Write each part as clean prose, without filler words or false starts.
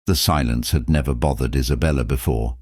The silence had never bothered Isabella before.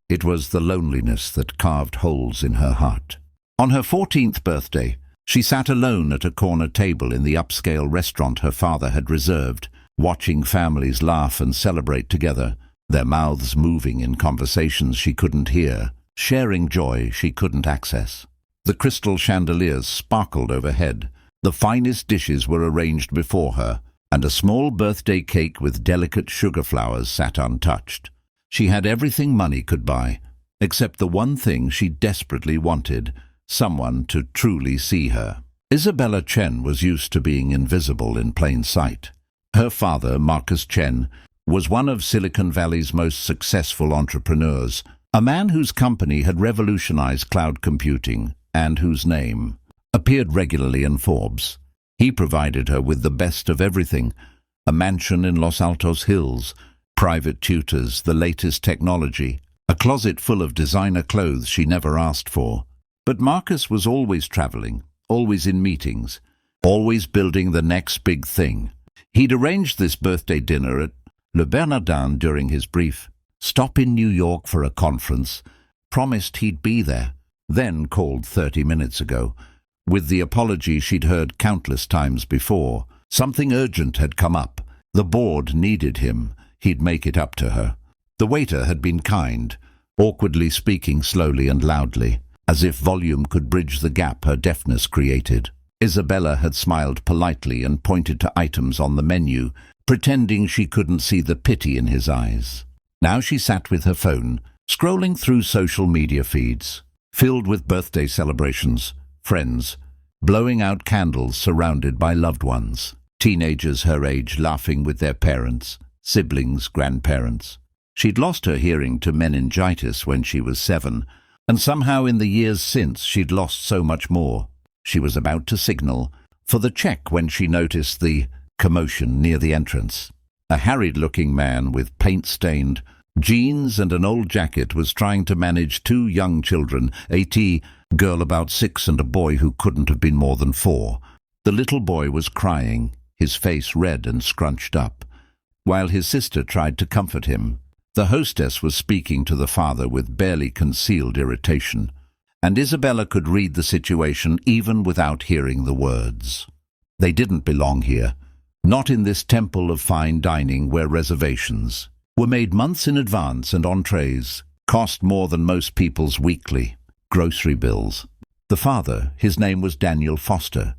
It was the loneliness that carved holes in her heart. On her 14th birthday, she sat alone at a corner table in the upscale restaurant her father had reserved, watching families laugh and celebrate together, their mouths moving in conversations she couldn't hear, sharing joy she couldn't access. The crystal chandeliers sparkled overhead, the finest dishes were arranged before her, and a small birthday cake with delicate sugar flowers sat untouched. She had everything money could buy, except the one thing she desperately wanted: someone to truly see her. Isabella Chen was used to being invisible in plain sight. Her father, Marcus Chen, was one of Silicon Valley's most successful entrepreneurs, a man whose company had revolutionized cloud computing and whose name appeared regularly in Forbes. He provided her with the best of everything: a mansion in Los Altos Hills, private tutors, the latest technology, a closet full of designer clothes she never asked for. But Marcus was always traveling, always in meetings, always building the next big thing. He'd arranged this birthday dinner at Le Bernardin during his brief stop in New York for a conference, promised he'd be there, then called 30 minutes ago, with the apology she'd heard countless times before. Something urgent had come up. The board needed him. He'd make it up to her. The waiter had been kind, awkwardly speaking slowly and loudly, as if volume could bridge the gap her deafness created. Isabella had smiled politely and pointed to items on the menu, pretending she couldn't see the pity in his eyes. Now she sat with her phone, scrolling through social media feeds, filled with birthday celebrations, friends, blowing out candles surrounded by loved ones, teenagers her age laughing with their parents, siblings, grandparents. She'd lost her hearing to meningitis when she was 7, and somehow in the years since she'd lost so much more. She was about to signal for the check when she noticed the commotion near the entrance. A harried-looking man with paint-stained jeans and an old jacket was trying to manage 2 young children, a girl about 6 and a boy who couldn't have been more than 4. The little boy was crying, his face red and scrunched up, while his sister tried to comfort him. The hostess was speaking to the father with barely concealed irritation, and Isabella could read the situation even without hearing the words. They didn't belong here, not in this temple of fine dining where reservations were made months in advance and entrees cost more than most people's weekly grocery bills. The father, his name was Daniel Foster,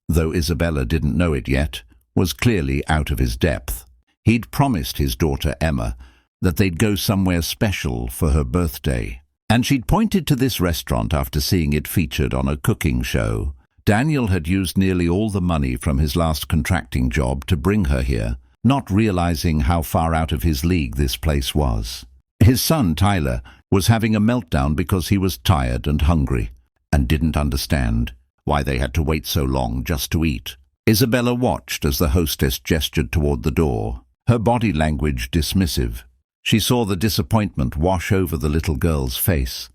though Isabella didn't know it yet, was clearly out of his depth. He'd promised his daughter Emma that they'd go somewhere special for her birthday, and she'd pointed to this restaurant after seeing it featured on a cooking show. Daniel had used nearly all the money from his last contracting job to bring her here, not realizing how far out of his league this place was. His son, Tyler, was having a meltdown because he was tired and hungry, and didn't understand why they had to wait so long just to eat. Isabella watched as the hostess gestured toward the door, her body language dismissive. She saw the disappointment wash over the little girl's face,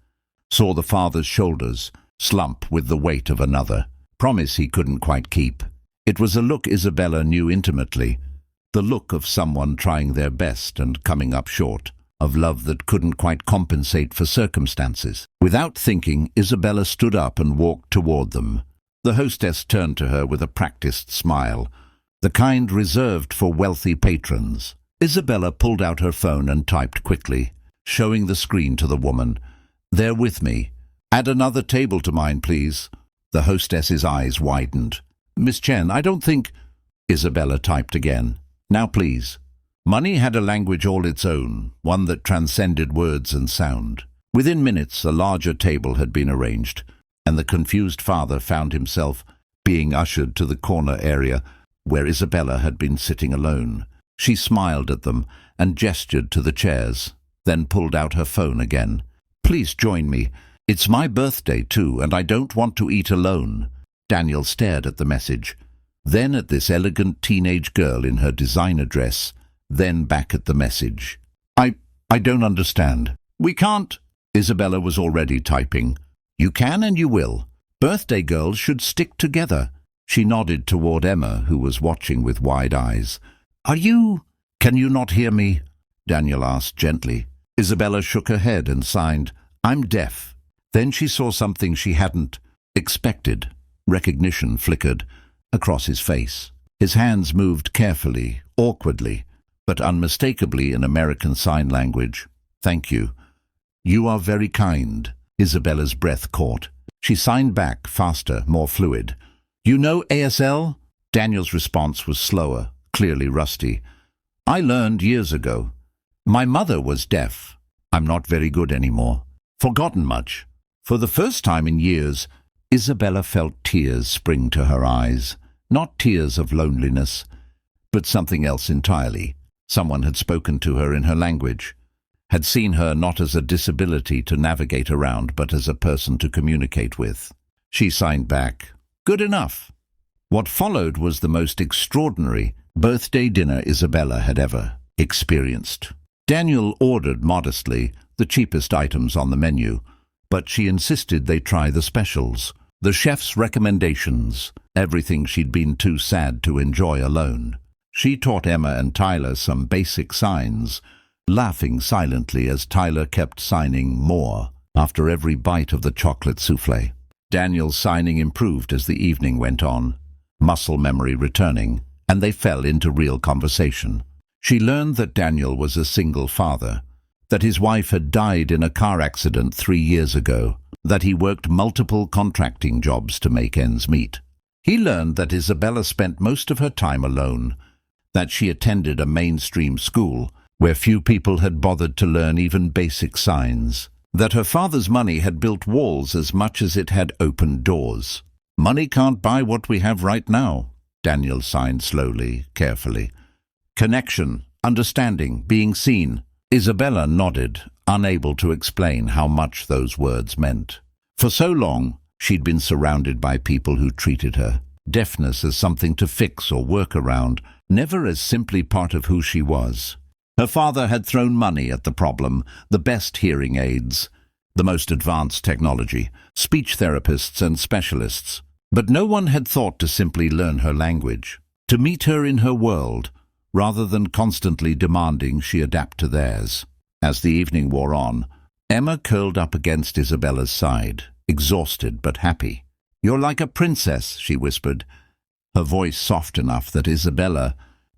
saw the father's shoulders slump with the weight of another promise he couldn't quite keep. It was a look Isabella knew intimately, the look of someone trying their best and coming up short, of love that couldn't quite compensate for circumstances. Without thinking, Isabella stood up and walked toward them. The hostess turned to her with a practiced smile, the kind reserved for wealthy patrons. Isabella pulled out her phone and typed quickly, showing the screen to the woman. "They're with me. Add another table to mine, please." The hostess's eyes widened. "Miss Chen, I don't think—" Isabella typed again. "Now, please." Money had a language all its own, one that transcended words and sound. Within minutes, a larger table had been arranged, and the confused father found himself being ushered to the corner area where Isabella had been sitting alone. She smiled at them and gestured to the chairs, then pulled out her phone again. "Please join me. It's my birthday too, and I don't want to eat alone." Daniel stared at the message, then at this elegant teenage girl in her designer dress, then back at the message. I don't understand." "We can't." Isabella was already typing. "You can and you will. Birthday girls should stick together." She nodded toward Emma, who was watching with wide eyes. Can you not hear me?" Daniel asked gently. Isabella shook her head and signed, "I'm deaf." Then she saw something she hadn't expected. Recognition flickered across his face. His hands moved carefully, awkwardly, but unmistakably in American Sign Language. "Thank you. You are very kind." Isabella's breath caught. She signed back, faster, more fluid. "You know ASL?" Daniel's response was slower, clearly rusty. "I learned years ago. My mother was deaf. I'm not very good anymore. Forgotten much." For the first time in years, Isabella felt tears spring to her eyes. Not tears of loneliness, but something else entirely. Someone had spoken to her in her language, had seen her not as a disability to navigate around, but as a person to communicate with. She signed back, "Good enough." What followed was the most extraordinary birthday dinner Isabella had ever experienced. Daniel ordered modestly the cheapest items on the menu, but she insisted they try the specials, the chef's recommendations, everything she'd been too sad to enjoy alone. She taught Emma and Tyler some basic signs, laughing silently as Tyler kept signing more after every bite of the chocolate soufflé. Daniel's signing improved as the evening went on, muscle memory returning, and they fell into real conversation. She learned that Daniel was a single father, that his wife had died in a car accident 3 years ago, that he worked multiple contracting jobs to make ends meet. He learned that Isabella spent most of her time alone, that she attended a mainstream school where few people had bothered to learn even basic signs, that her father's money had built walls as much as it had opened doors. "Money can't buy what we have right now," Daniel signed slowly, carefully. "Connection, understanding, being seen." Isabella nodded, unable to explain how much those words meant. For so long, she'd been surrounded by people who treated her deafness as something to fix or work around, never as simply part of who she was. Her father had thrown money at the problem, the best hearing aids, the most advanced technology, speech therapists and specialists. But no one had thought to simply learn her language, to meet her in her world, rather than constantly demanding she adapt to theirs. As the evening wore on, Emma curled up against Isabella's side, exhausted but happy. "You're like a princess," she whispered, her voice soft enough that Isabella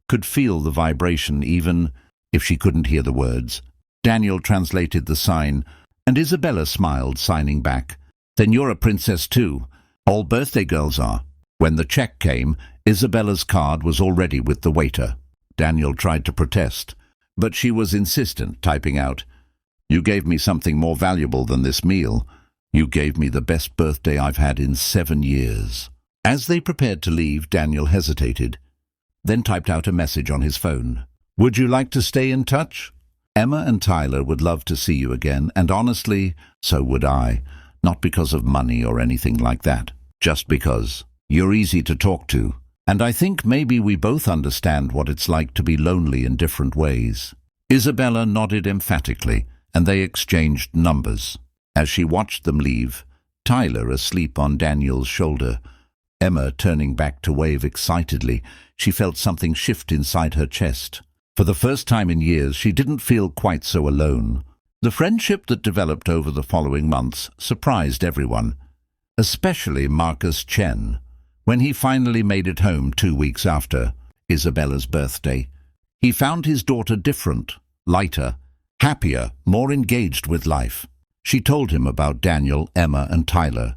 could feel the vibration even if she couldn't hear the words. Daniel translated the sign, and Isabella smiled, signing back. "Then you're a princess too. All birthday girls are." When the check came, Isabella's card was already with the waiter. Daniel tried to protest, but she was insistent, typing out, "You gave me something more valuable than this meal. You gave me the best birthday I've had in 7 years." As they prepared to leave, Daniel hesitated, then typed out a message on his phone. "Would you like to stay in touch? Emma and Tyler would love to see you again, and honestly, so would I. Not because of money or anything like that, just because you're easy to talk to. And I think maybe we both understand what it's like to be lonely in different ways." Isabella nodded emphatically, and they exchanged numbers. As she watched them leave, Tyler asleep on Daniel's shoulder, Emma turning back to wave excitedly, she felt something shift inside her chest. For the first time in years, she didn't feel quite so alone. The friendship that developed over the following months surprised everyone, especially Marcus Chen, when he finally made it home 2 weeks after Isabella's birthday. He found his daughter different, lighter, happier, more engaged with life. She told him about Daniel, Emma, and Tyler,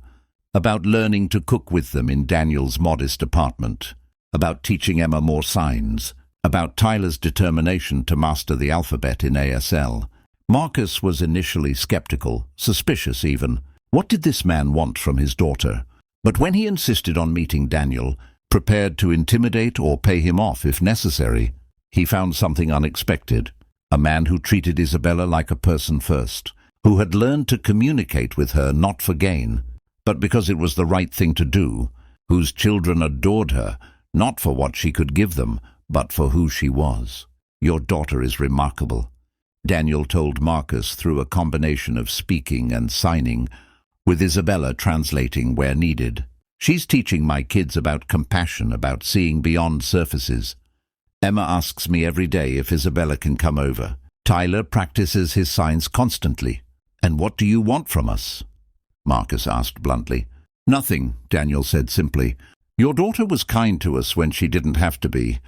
about learning to cook with them in Daniel's modest apartment, about teaching Emma more signs, about Tyler's determination to master the alphabet in ASL. Marcus was initially skeptical, suspicious even. What did this man want from his daughter? But when he insisted on meeting Daniel, prepared to intimidate or pay him off if necessary, he found something unexpected. A man who treated Isabella like a person first, who had learned to communicate with her not for gain, but because it was the right thing to do, whose children adored her, not for what she could give them, but for who she was. "Your daughter is remarkable," Daniel told Marcus through a combination of speaking and signing, with Isabella translating where needed. "She's teaching my kids about compassion, about seeing beyond surfaces. Emma asks me every day if Isabella can come over. Tyler practices his signs constantly. And what do you want from us? Marcus asked bluntly. Nothing, Daniel said simply. Your daughter was kind to us when she didn't have to be.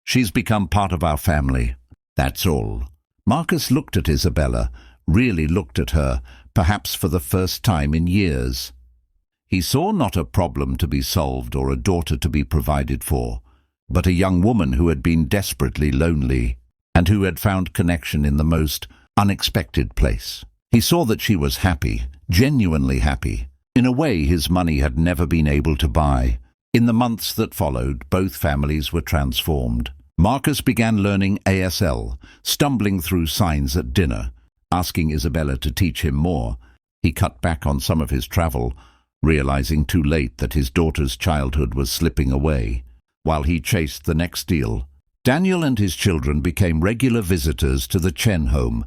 She's become part of our family. That's all. Marcus looked at Isabella, really looked at her, perhaps for the first time in years. He saw not a problem to be solved or a daughter to be provided for, but a young woman who had been desperately lonely and who had found connection in the most unexpected place. He saw that she was happy, genuinely happy, in a way his money had never been able to buy. In the months that followed, both families were transformed. Marcus began learning ASL, stumbling through signs at dinner, asking Isabella to teach him more. He cut back on some of his travel, realizing too late that his daughter's childhood was slipping away. While he chased the next deal, Daniel and his children became regular visitors to the Chen home,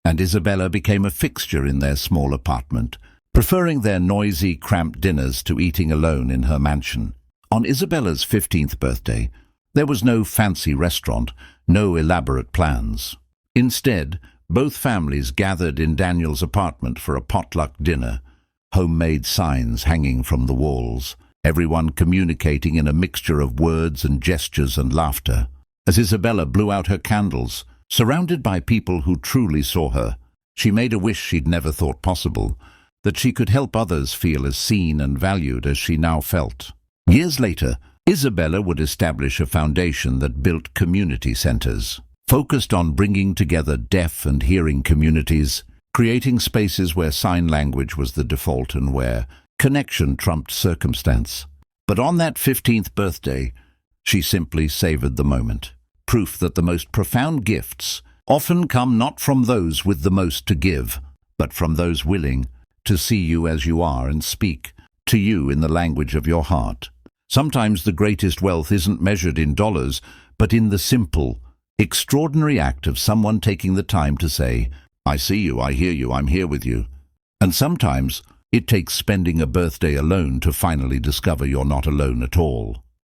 and Isabella became a fixture in their small apartment, preferring their noisy, cramped dinners to eating alone in her mansion. On Isabella's 15th birthday, there was no fancy restaurant, no elaborate plans. Instead, both families gathered in Daniel's apartment for a potluck dinner, homemade signs hanging from the walls, everyone communicating in a mixture of words and gestures and laughter. As Isabella blew out her candles, surrounded by people who truly saw her, she made a wish she'd never thought possible, that she could help others feel as seen and valued as she now felt. Years later, Isabella would establish a foundation that built community centers, focused on bringing together deaf and hearing communities, creating spaces where sign language was the default and where connection trumped circumstance. But on that 15th birthday, she simply savored the moment, proof that the most profound gifts often come not from those with the most to give, but from those willing to see you as you are and speak to you in the language of your heart. Sometimes the greatest wealth isn't measured in dollars, but in the simple, extraordinary act of someone taking the time to say, I see you, I hear you, I'm here with you. And sometimes it takes spending a birthday alone to finally discover you're not alone at all.